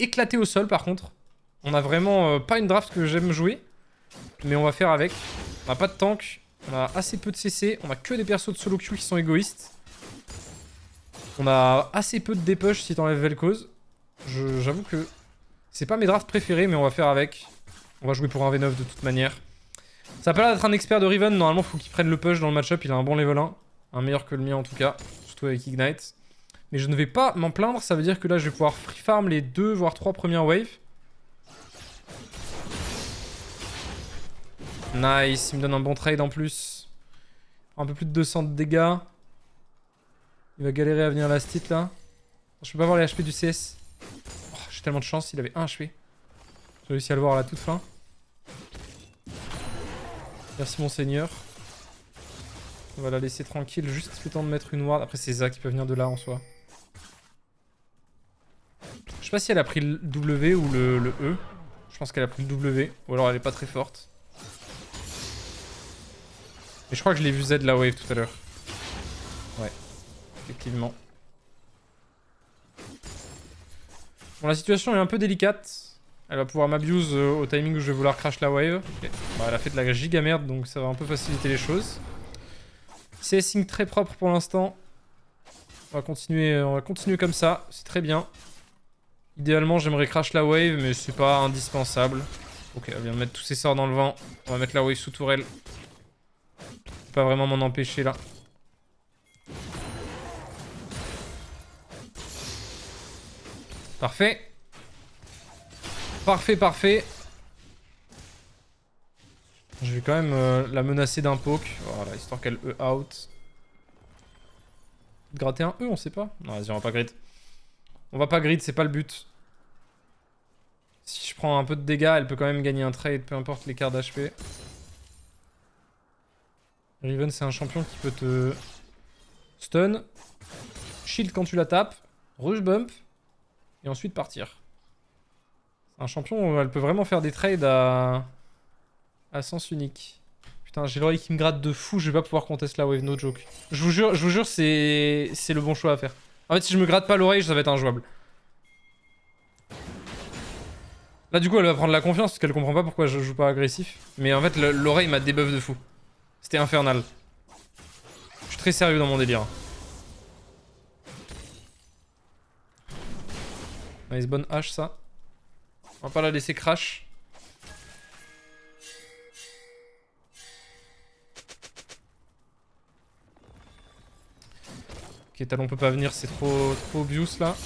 éclaté au sol par contre. On a vraiment pas une draft que j'aime jouer. Mais on va faire avec. On a pas de tank. On a assez peu de CC. On a que des persos de solo queue qui sont égoïstes. On a assez peu de dépush si t'enlèves Vel'Koz. J'avoue que c'est pas mes drafts préférés, mais on va faire avec. On va jouer pour un V9 de toute manière. Ça a pas l'air d'être un expert de Riven. Normalement, faut qu'il prenne le push dans le match-up. Il a un bon level 1. Un meilleur que le mien en tout cas. Surtout avec Ignite. Mais je ne vais pas m'en plaindre. Ça veut dire que là, je vais pouvoir free farm les 2 voire 3 premières waves. Nice. Il me donne un bon trade en plus. Un peu plus de 200 de dégâts. Il va galérer à venir last hit là. Je peux pas voir les HP du CS. Oh, j'ai tellement de chance. Il avait 1 HP. J'ai réussi à le voir à la toute fin. Merci monseigneur. On va la laisser tranquille, juste le temps de mettre une ward. Après c'est Za qui peut venir de là en soi. Je sais pas si elle a pris le W ou le E. Je pense qu'elle a pris le W. Ou alors elle est pas très forte. Mais je crois que je l'ai vu Z la wave tout à l'heure. Ouais. Effectivement. Bon, la situation est un peu délicate. Elle va pouvoir m'abuse au timing où je vais vouloir crash la wave. Okay. Bah, elle a fait de la giga merde, donc ça va un peu faciliter les choses. CSing très propre pour l'instant. On va continuer comme ça. C'est très bien. Idéalement, j'aimerais crash la wave, mais c'est pas indispensable. Ok, elle vient de mettre tous ses sorts dans le vent. On va mettre la wave sous tourelle. Je peux pas vraiment m'en empêcher là. Parfait. Parfait, parfait. Je vais quand même la menacer d'un poke. Voilà, histoire qu'elle E out. Gratter un E, on sait pas. Non, vas-y, on va pas grid. On va pas grid, c'est pas le but. Si je prends un peu de dégâts, elle peut quand même gagner un trade, peu importe l'écart d'HP. Riven, c'est un champion qui peut te stun, shield quand tu la tapes, rush bump, et ensuite partir. C'est un champion où elle peut vraiment faire des trades à sens unique. Putain, j'ai l'oreille qui me gratte de fou, je vais pas pouvoir contest la wave, no joke. Je vous jure, c'est le bon choix à faire. En fait, si je me gratte pas l'oreille, ça va être injouable. Là, du coup, elle va prendre la confiance parce qu'elle comprend pas pourquoi je joue pas agressif. Mais en fait, l'oreille m'a débuff de fou. C'était infernal. Je suis très sérieux dans mon délire. Nice, bonne hache, ça. On va pas la laisser crash. Ok, Talon peut pas venir, c'est trop obvious là.